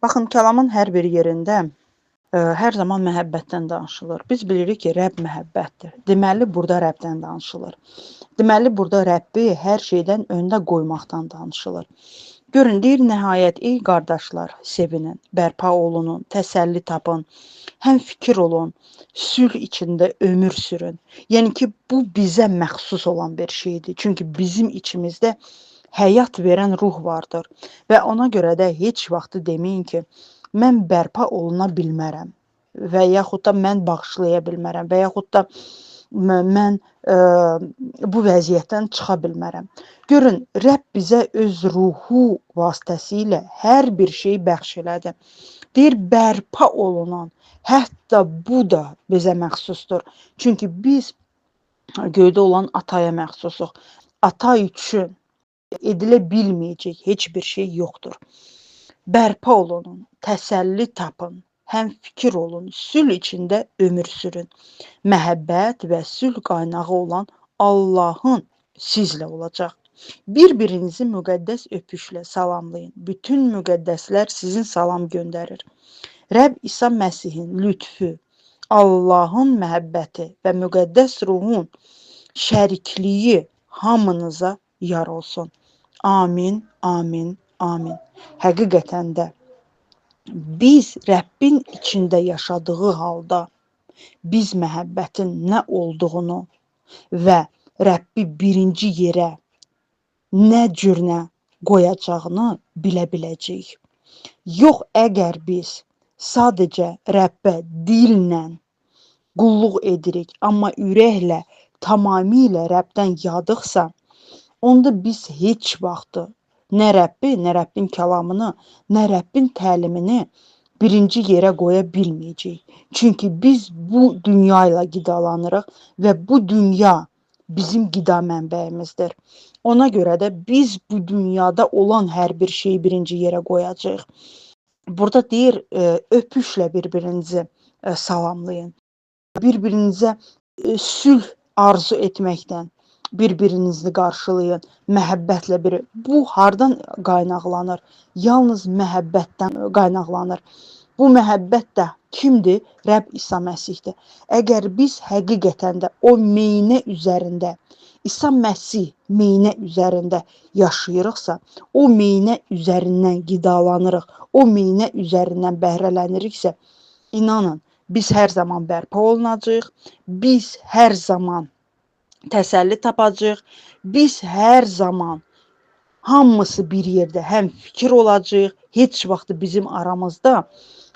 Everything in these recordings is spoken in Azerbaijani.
Baxın, kəlamın hər bir yerində hər zaman məhəbbətdən danışılır. Biz bilirik ki, Rəbb məhəbbətdir. Deməli, burada Rəbbdən danışılır. Deməli, burada Rəbbi hər şeydən öndə qoymaqdan danışılır. Görün, deyir, nəhayət, ey qardaşlar, sevinin, bərpa olunun, təsəlli tapın, həm fikir olun, sülh içində ömür sürün. Yəni ki, bu bizə məxsus olan bir şeydir. Çünki bizim içimizdə həyat verən ruh vardır və ona görə də heç vaxt deməyin ki, mən bərpa oluna bilmərəm və yaxud da mən bağışlaya bilmərəm və yaxud da mən bu vəziyyətdən çıxa bilmərəm. Görün, Rəbb bizə öz ruhu vasitəsilə hər bir şey bəxş elədi. Deyir, bərpa olunan, hətta bu da bizə məxsusdur. Çünki biz göydə olan ataya məxsusuq. Ata üçün edilə bilməyəcək heç bir şey yoxdur. Bərpa olunun, təsəlli tapın, həm fikir olun, sülh içində ömür sürün. Məhəbbət və sülh qaynağı olan Allahın sizlə olacaq. Bir-birinizi müqəddəs öpüşlə salamlayın. Bütün müqəddəslər sizin salam göndərir. Rəbb İsa Məsihin lütfü, Allahın məhəbbəti və müqəddəs ruhun şərikliyi hamınıza yar olsun. Amin, amin, amin. Həqiqətən də biz Rəbbin içində yaşadığı halda biz məhəbbətin nə olduğunu və Rəbbi birinci yerə nə cürnə qoyacağını bilə biləcəyik. Yox, əgər biz sadəcə Rəbbə dillə qulluq edirik, amma ürəklə tamamilə Rəbdən yadıqsa, onda biz heç vaxt nə Rəbbi, nə Rəbbin kəlamını, nə Rəbbin təlimini birinci yerə qoya bilməyəcəyik. Çünki biz bu dünya ilə qidalanırıq və bu dünya bizim qida mənbəyimizdir. Ona görə də biz bu dünyada olan hər bir şeyi birinci yerə qoyacağıq. Burada deyir, öpüşlə bir-birinizi salamlayın. Bir-birinizə sülh arzu etməkdən bir-birinizi qarşılayın, məhəbbətlə biri. Bu hardan qaynaqlanır? Yalnız məhəbbətdən qaynaqlanır. Bu məhəbbət də kimdir? Rəbb İsa Məsihdir. Əgər biz həqiqətən də o meynə üzərində, İsa Məsih meynə üzərində yaşayırıqsa, o meynə üzərindən qidalanırıq, o meynə üzərindən bəhrələniriksə, inanın, biz hər zaman bərpa olunacağıq, biz hər zaman təsəlli tapacağıq, biz hər zaman hamısı bir yerdə həm fikir olacağıq, heç vaxt bizim aramızda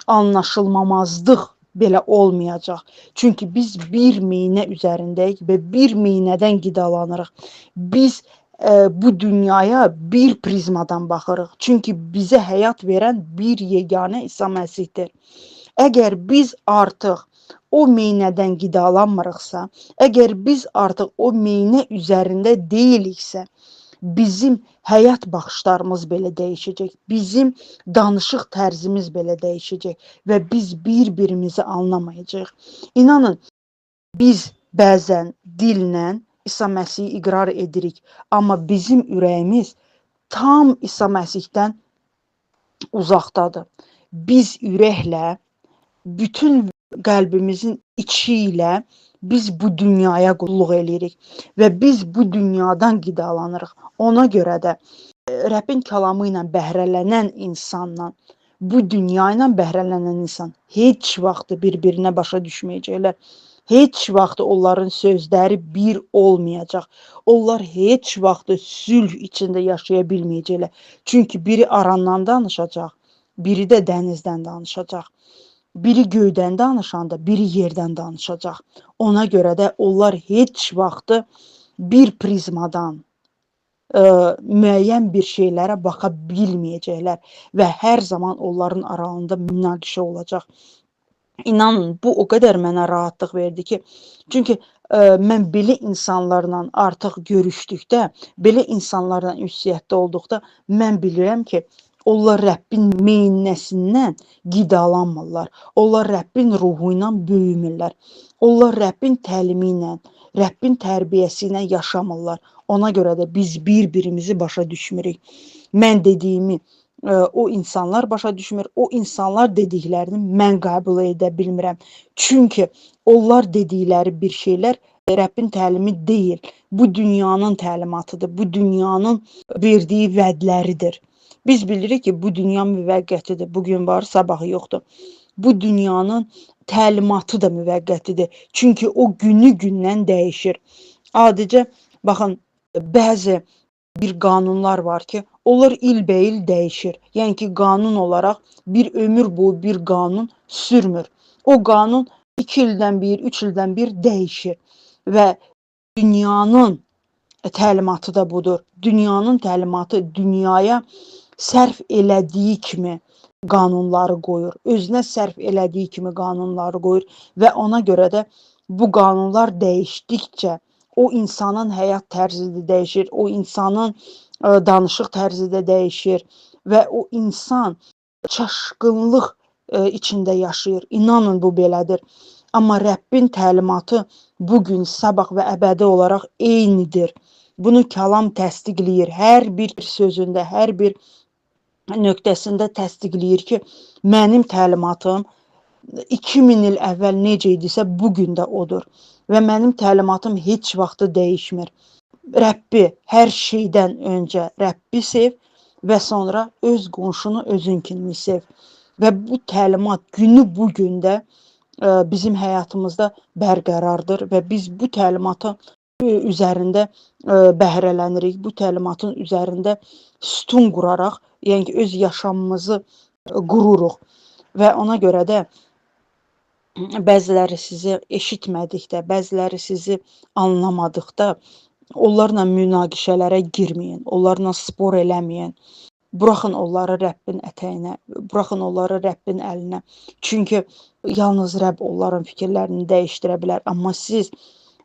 anlaşılmamazlıq belə olmayacaq. Çünki biz bir meynə üzərindəyik və bir meynədən qidalanırıq. Biz bu dünyaya bir prizmadan baxırıq. Çünki bizə həyat verən bir yeganə İsa Məsihdir. Əgər biz artıq o meynədən qidalanmırıqsa, əgər biz artıq o meynə üzərində deyiliksə, bizim həyat baxışlarımız belə dəyişəcək, bizim danışıq tərzimiz belə dəyişəcək və biz bir-birimizi anlamayacağıq. İnanın, biz bəzən dillə İsa Məsihi iqrar edirik, amma bizim ürəyimiz tam İsa Məsihdən uzaqdadır. Biz ürəklə, bütün qəlbimizin içi ilə biz bu dünyaya qulluq eləyirik və biz bu dünyadan qidalanırıq. Ona görə də Rəbbin kəlamı ilə bəhrələnən insanla, bu dünya ilə bəhrələnən insan heç vaxt bir-birinə başa düşməyəcəklər. Heç vaxt onların sözləri bir olmayacaq. Onlar heç vaxt sülh içində yaşaya bilməyəcəklər. Çünki biri arandan danışacaq, biri də dənizdən danışacaq. Biri göydən danışanda, biri yerdən danışacaq. Ona görə də onlar heç vaxt bir prizmadan müəyyən bir şeylərə baxa bilməyəcəklər və hər zaman onların aralarında münaqişə olacaq. İnanın, bu o qədər mənə rahatlıq verdi ki, çünki mən belə insanlarla artıq görüşdükdə, belə insanlarla ünsiyyətdə olduqda mən bilirəm ki, onlar Rəbbin meynəsindən qidalanmırlar. Onlar Rəbbin ruhu ilə böyümürlər. Onlar Rəbbin təlimi ilə, Rəbbin tərbiyəsi ilə yaşamırlar. Ona görə də biz bir-birimizi başa düşmürük. Mən dediyimi o insanlar başa düşmür. O insanlar dediklərini mən qəbul edə bilmirəm. Çünki onlar dedikləri bir şeylər Rəbbin təlimi deyil. Bu dünyanın təlimatıdır. Bu dünyanın verdiyi vədləridir. Biz bilirik ki, bu dünya müvəqqətidir. Bugün var, sabahı yoxdur. Bu dünyanın təlimatı da müvəqqətidir. Çünki o günü-gündən dəyişir. Adicə, baxın, bəzi bir qanunlar var ki, onlar ilbəil dəyişir. Yəni ki, qanun olaraq bir ömür boyu bir qanun sürmür. O qanun 2 ildən bir, 3 ildən bir dəyişir. Və dünyanın təlimatı da budur. Dünyanın təlimatı dünyaya sərf elədiyi kimi qanunları qoyur. Özünə sərf elədiyi kimi qanunları qoyur və ona görə də bu qanunlar dəyişdikcə o insanın həyat tərzi də dəyişir, o insanın danışıq tərzi də dəyişir və o insan çaşqınlıq içində yaşayır. İnanın bu belədir. Amma Rəbbin təlimatı bugün, sabah və əbədi olaraq eynidir. Bunu kəlam təsdiqləyir. Hər bir sözündə, hər bir nöqtəsində təsdiqləyir ki, mənim təlimatım 2000 il əvvəl necə idisə, bugün də odur. Və mənim təlimatım heç vaxtı dəyişmir. Rəbbi, hər şeydən öncə Rəbbi sev və sonra öz qonşunu özün kimi sev. Və bu təlimat günü bu gündə bizim həyatımızda bərqərardır və biz bu təlimatın üzərində bəhrələnirik. Bu təlimatın üzərində sütun quraraq, yəni ki, öz yaşamımızı qururuq. Və ona görə də bəziləri sizi eşitmədikdə, bəziləri sizi anlamadıqda onlarla münaqişələrə girməyin, onlarla spor eləməyin. Buraxın onları Rəbbin ətəyinə, buraxın onları Rəbbin əlinə. Çünki yalnız Rəbb onların fikirlərini dəyişdirə bilər. Amma siz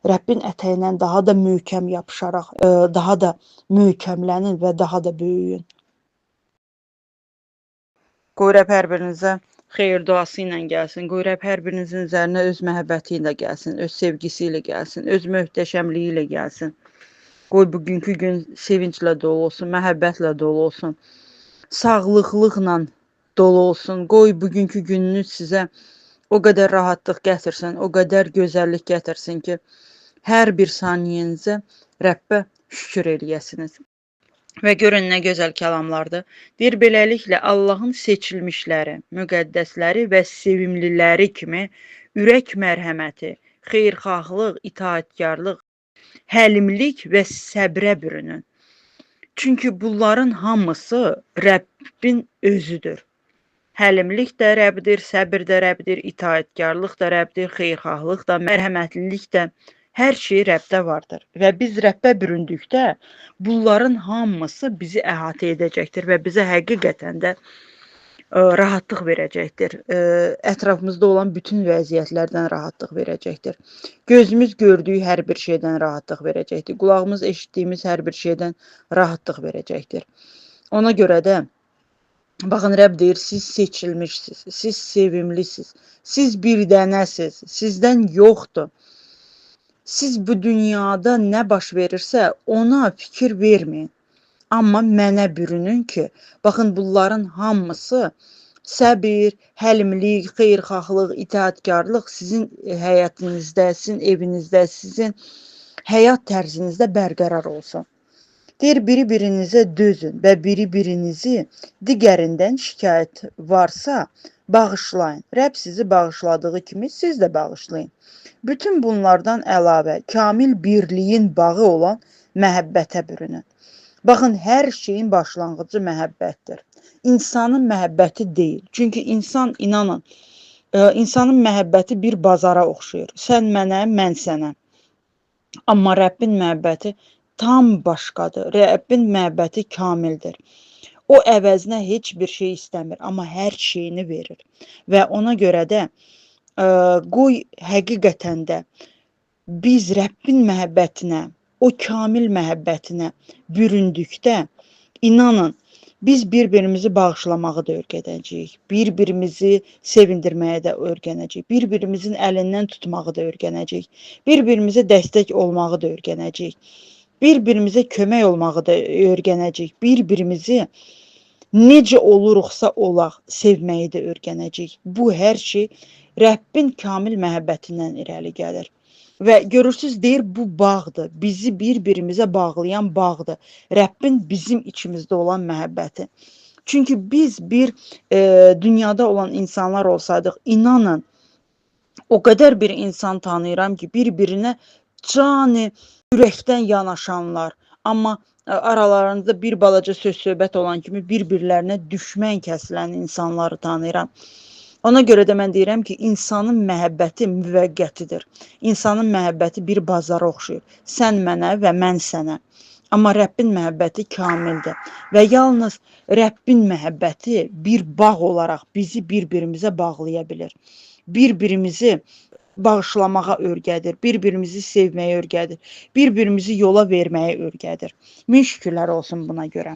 Rəbbin ətəyindən daha da möhkəm yapışaraq, daha da möhkəmlənin və daha da böyüyün. Qoy Rəbb hər birinizə xeyir duası ilə gəlsin. Qoy Rəbb hər birinizin üzərinə öz məhəbbəti ilə gəlsin, öz sevgisi ilə gəlsin, öz möhtəşəmliyi ilə gəlsin. Qoy bugünkü gün sevinclə dolu olsun, məhəbbətlə dolu olsun, sağlıqlıqla dolu olsun. Qoy bugünkü gününüz sizə o qədər rahatlıq gətirsin, o qədər gözəllik gətirsin ki, hər bir saniyənizə Rəbbə şükür eləyəsiniz. Və görün nə gözəl kəlamlardır. Deyir, beləliklə Allahın seçilmişləri, müqəddəsləri və sevimliləri kimi ürək mərhəməti, xeyirxahlıq, itaatkarlıq, həlimlik və səbrə bürünün. Çünki bunların hamısı Rəbbin özüdür. Həlimlik də Rəbdir, səbir də Rəbdir, itaatkarlıq da Rəbdir, xeyirxahlıq da, mərhəmətlilik də, hər şey Rəbdə vardır. Və biz Rəbbə büründükdə bunların hamısı bizi əhatə edəcəkdir və bizə həqiqətən də rahatlıq verəcəkdir. Ətrafımızda olan bütün vəziyyətlərdən rahatlıq verəcəkdir. Gözümüz gördüyü hər bir şeydən rahatlıq verəcəkdir. Qulağımız eşitdiyimiz hər bir şeydən rahatlıq verəcəkdir. Ona görə də baxın, Rəbb deyir, siz seçilmişsiniz, siz sevimlisiniz, siz bir dənəsiz, sizdən yoxdur. Siz bu dünyada nə baş verirsə, ona fikir verməyin. Amma mənə bürünün ki, baxın, bunların hamısı səbir, həlimlik, xeyirxahlıq, itaatkarlıq sizin həyatınızda, sizin evinizdə, sizin həyat tərzinizdə bərqərar olsun. Deyir, biri-birinizə dözün və biri-birinizi digərindən şikayət varsa, bağışlayın. Rəbb sizi bağışladığı kimi siz də bağışlayın. Bütün bunlardan əlavə, kamil birliyin bağı olan məhəbbətə bürünün. Baxın, hər şeyin başlanğıcı məhəbbətdir. İnsanın məhəbbəti deyil. Çünki insan, inanın, insanın məhəbbəti bir bazara oxşayır. Sən mənə, mən sənə. Amma Rəbbin məhəbbəti tam başqadır. Rəbbin məhəbbəti kamildir. O əvəzinə heç bir şey istəmir, amma hər şeyini verir. Və ona görə də qoy həqiqətən də biz Rəbbin məhəbbətinə, o kamil məhəbbətinə büründükdə, inanın, biz bir-birimizi bağışlamağı da öyrənəcəyik, bir-birimizi sevindirməyə də öyrənəcəyik, bir-birimizin əlindən tutmağı da öyrənəcəyik, bir-birimizə dəstək olmağı da öyrənəcəyik, bir-birimizə kömək olmağı da öyrənəcəyik, bir-birimizi necə oluruqsa olaq, sevməyi də öyrənəcəyik. Bu hər şey Rəbbin kamil məhəbbətindən irəli gəlir. Və görürsüz, deyir, bu bağdır, bizi bir-birimizə bağlayan bağdır. Rəbbin bizim içimizdə olan məhəbbəti. Çünki biz bir dünyada olan insanlar olsaydıq, inanın, o qədər bir insan tanıyıram ki, bir-birinə cani ürəkdən yanaşanlar, amma aralarında bir balaca söz-söhbət olan kimi bir-birlərinə düşmən kəsilən insanları tanıyıram. Ona görə də mən deyirəm ki, insanın məhəbbəti müvəqqətidir. İnsanın məhəbbəti bir bazara oxşuyur. Sən mənə və mən sənə. Amma Rəbbin məhəbbəti kamildir. Və yalnız Rəbbin məhəbbəti bir bağ olaraq bizi bir-birimizə bağlaya bilir. Bir-birimizi bağışlamağa öyrədir, bir-birimizi sevməyə öyrədir, bir-birimizi yola verməyə öyrədir. Min şükürlər olsun buna görə.